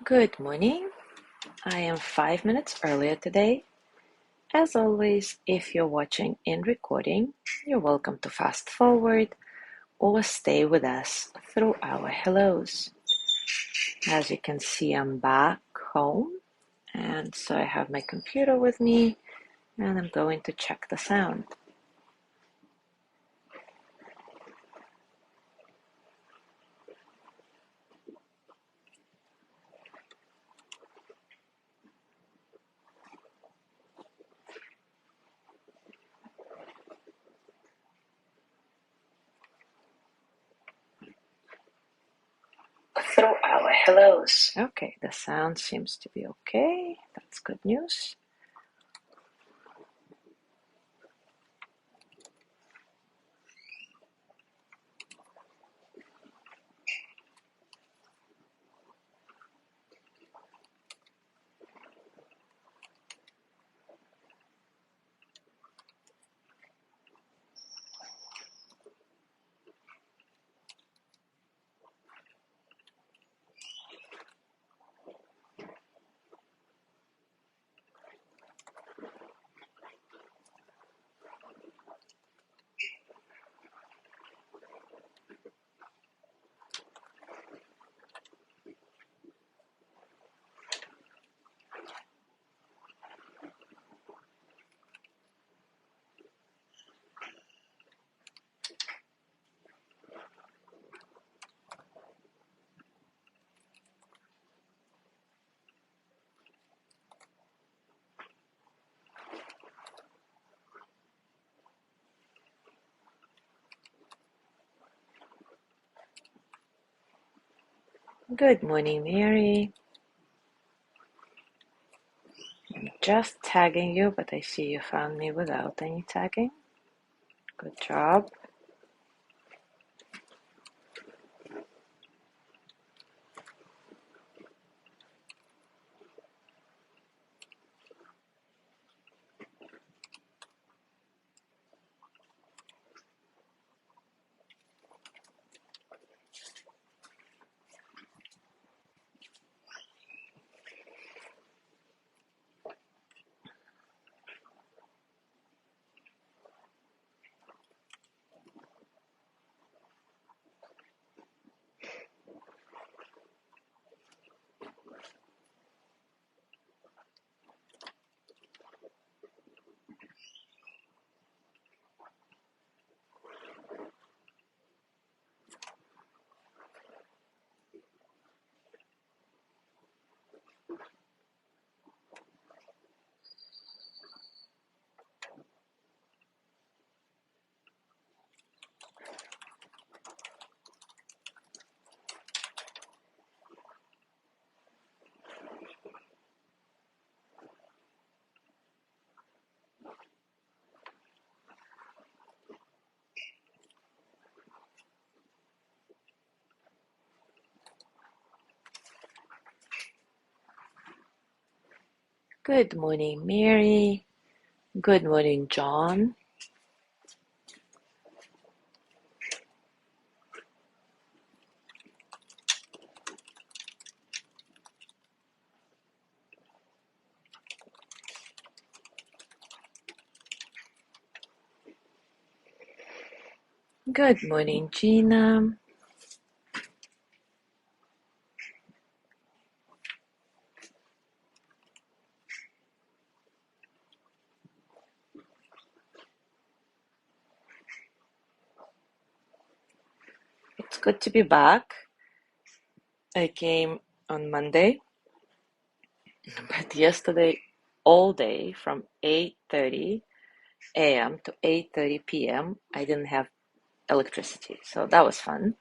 Good morning. I am 5 minutes earlier today. As always, if you're watching in recording, you're welcome to fast forward or stay with us through our hellos. As you can see, I'm back home, and so I have my computer with me, and I'm going to check the sound. Through our hellos. Okay, the sound seems to be okay. That's good news. Good morning, Mary. Just tagging you, but I see you found me without any tagging. Good job. Good morning, Mary. Good morning, John. Good morning, Gina. It's good to be back. I came on Monday, but yesterday all day from 8:30 a.m. to 8:30 p.m. I didn't have electricity, so that was fun.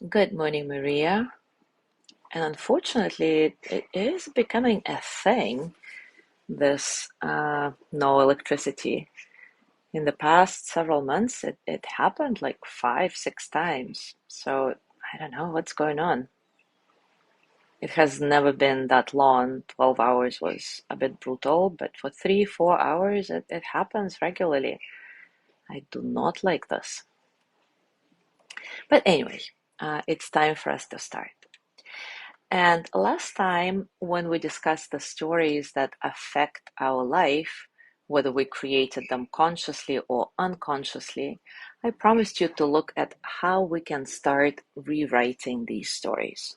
Good morning, Maria. And unfortunately, it is becoming a thing, this no electricity. In the past several months, it happened like 5, 6 times. So I don't know what's going on. It has never been that long. 12 hours was a bit brutal, but for 3, 4 hours, it happens regularly. I do not like this. But anyway, it's time for us to start. And last time, when we discussed the stories that affect our life, whether we created them consciously or unconsciously, I promised you to look at how we can start rewriting these stories.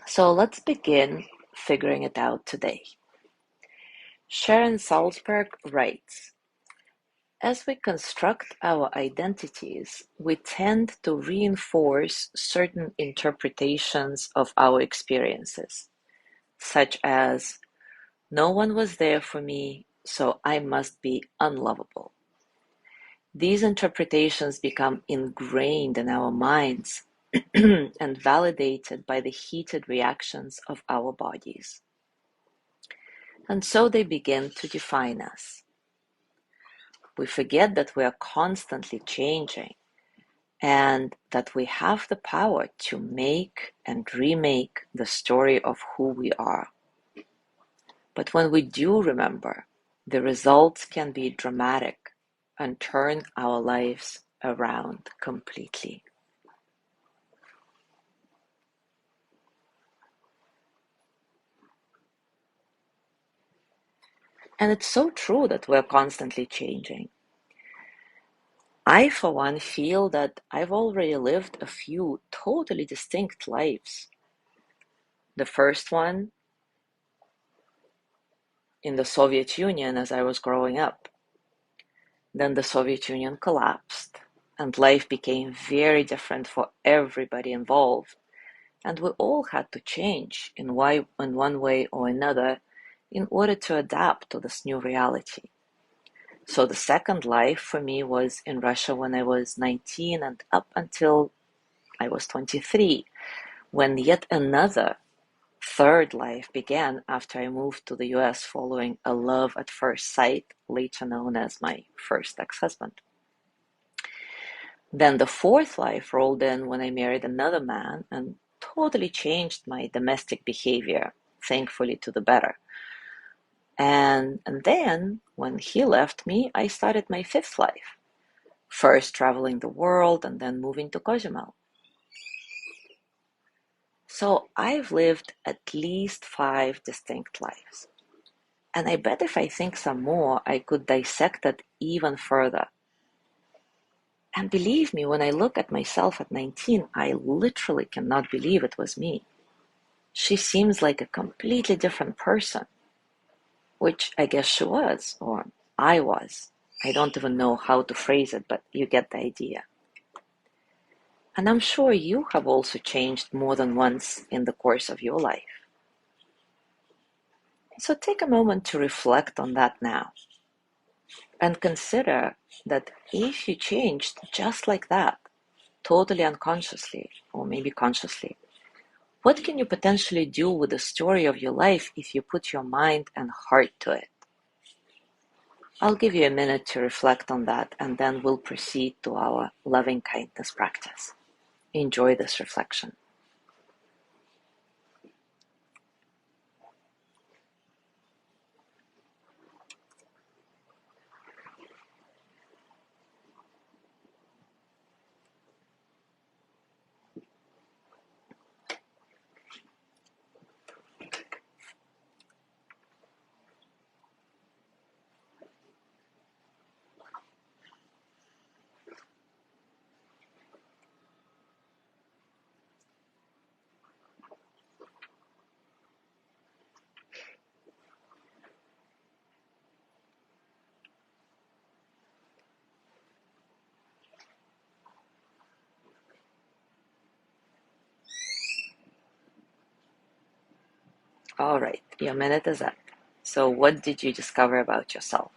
So let's begin figuring it out today. Sharon Salzberg writes, as we construct our identities, we tend to reinforce certain interpretations of our experiences, such as, no one was there for me, so I must be unlovable. These interpretations become ingrained in our minds and validated by the heated reactions of our bodies. And so they begin to define us. We forget that we are constantly changing and that we have the power to make and remake the story of who we are. But when we do remember, the results can be dramatic and turn our lives around completely. And it's so true that we're constantly changing. I, for one, feel that I've already lived a few totally distinct lives. The first one in the Soviet Union as I was growing up. Then the Soviet Union collapsed, and life became very different for everybody involved. And we all had to change in one way or another in order to adapt to this new reality. So the second life for me was in Russia when I was 19 and up until I was 23, when yet another third life began after I moved to the US following a love at first sight, later known as my first ex-husband. Then the fourth life rolled in when I married another man and totally changed my domestic behavior, thankfully to the better. And then, when he left me, I started my fifth life, first traveling the world and then moving to Cozumel. So I've lived at least 5 distinct lives. And I bet if I think some more, I could dissect it even further. And believe me, when I look at myself at 19, I literally cannot believe it was me. She seems like a completely different person, which I guess she was, or I was. I don't even know how to phrase it, but you get the idea. And I'm sure you have also changed more than once in the course of your life. So take a moment to reflect on that now and consider that if you changed just like that, totally unconsciously, or maybe consciously, what can you potentially do with the story of your life if you put your mind and heart to it? I'll give you a minute to reflect on that, and then we'll proceed to our loving kindness practice. Enjoy this reflection. All right, your minute is up. So, what did you discover about yourself?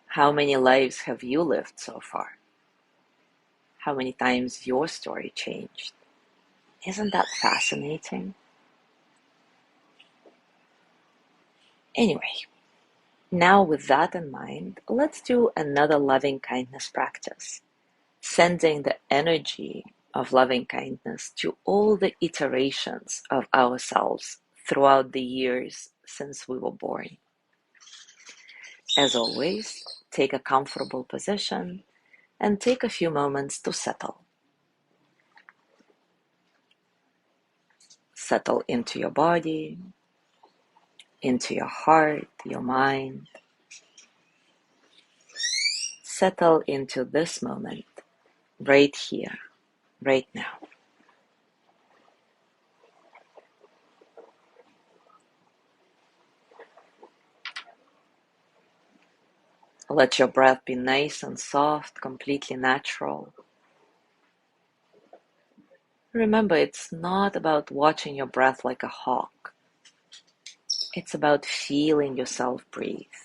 How many lives have you lived so far? How many times your story changed? Isn't that fascinating? Anyway, now with that in mind, let's do another loving kindness practice, sending the energy of loving kindness to all the iterations of ourselves throughout the years since we were born. As always, take a comfortable position and take a few moments to settle. Settle into your body, into your heart, your mind. Settle into this moment, right here, right now. Let your breath be nice and soft, completely natural. Remember, it's not about watching your breath like a hawk. It's about feeling yourself breathe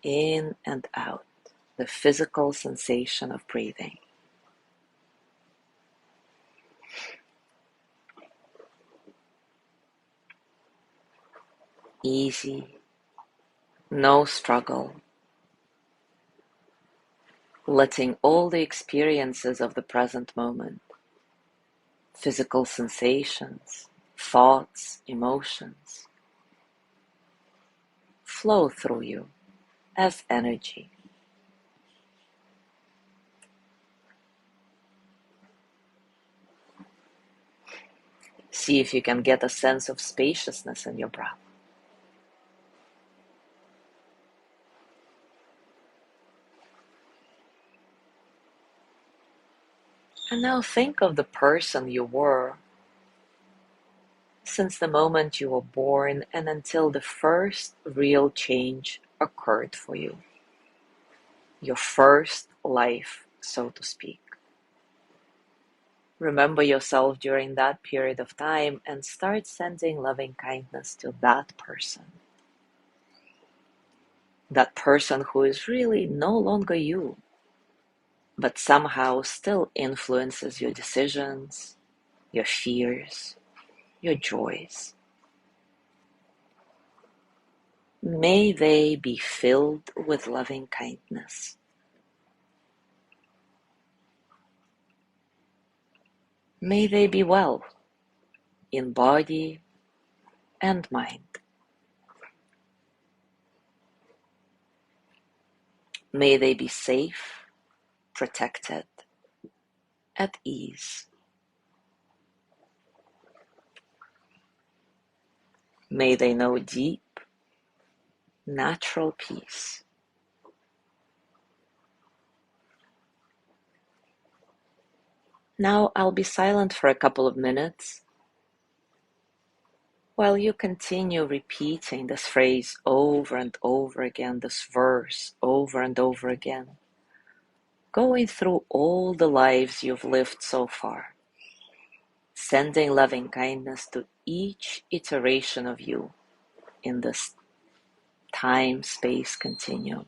in and out, the physical sensation of breathing. Easy, no struggle. Letting all the experiences of the present moment, physical sensations, thoughts, emotions, flow through you as energy. See if you can get a sense of spaciousness in your breath. And now think of the person you were since the moment you were born and until the first real change occurred for you. Your first life, so to speak. Remember yourself during that period of time and start sending loving kindness to that person. That person who is really no longer you, but somehow still influences your decisions, your fears, your joys. May they be filled with loving kindness. May they be well in body and mind. May they be safe, protected, at ease. May they know deep, natural peace. Now I'll be silent for a couple of minutes while you continue repeating this phrase over and over again, this verse over and over again, going through all the lives you've lived so far, sending loving kindness to each iteration of you in this time-space continuum.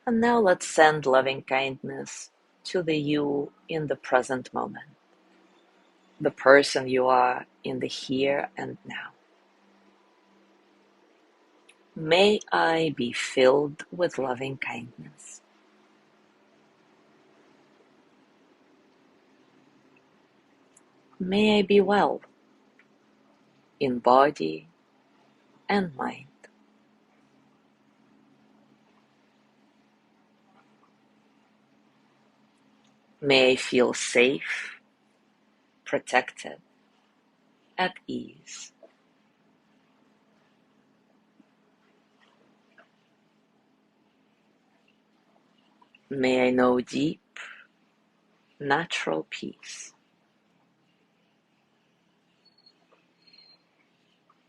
And now let's send loving kindness to the you in the present moment, the person you are in the here and now. May I be filled with loving kindness. May I be well in body and mind. May I feel safe, protected, at ease. May I know deep, natural peace.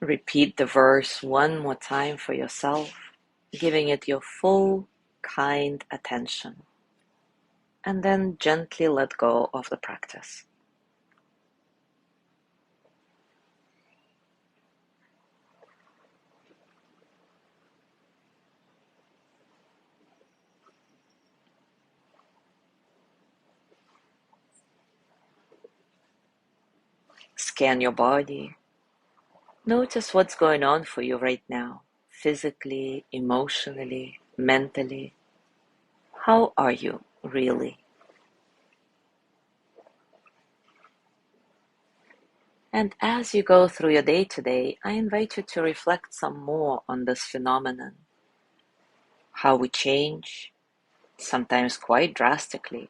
Repeat the verse one more time for yourself, giving it your full, kind attention, and then gently let go of the practice. Scan your body. Notice what's going on for you right now, physically, emotionally, mentally. How are you really? And as you go through your day today, I invite you to reflect some more on this phenomenon, how we change, sometimes quite drastically,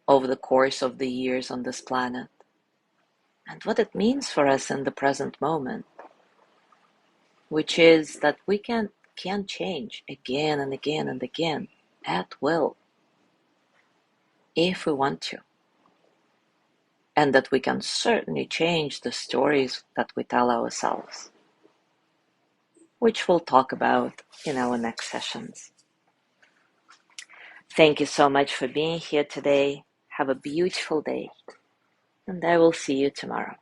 over the course of the years on this planet, and what it means for us in the present moment, which is that we can change again and again and again at will if we want to, and that we can certainly change the stories that we tell ourselves, which we'll talk about in our next sessions. Thank you so much for being here today. Have a beautiful day, and I will see you tomorrow.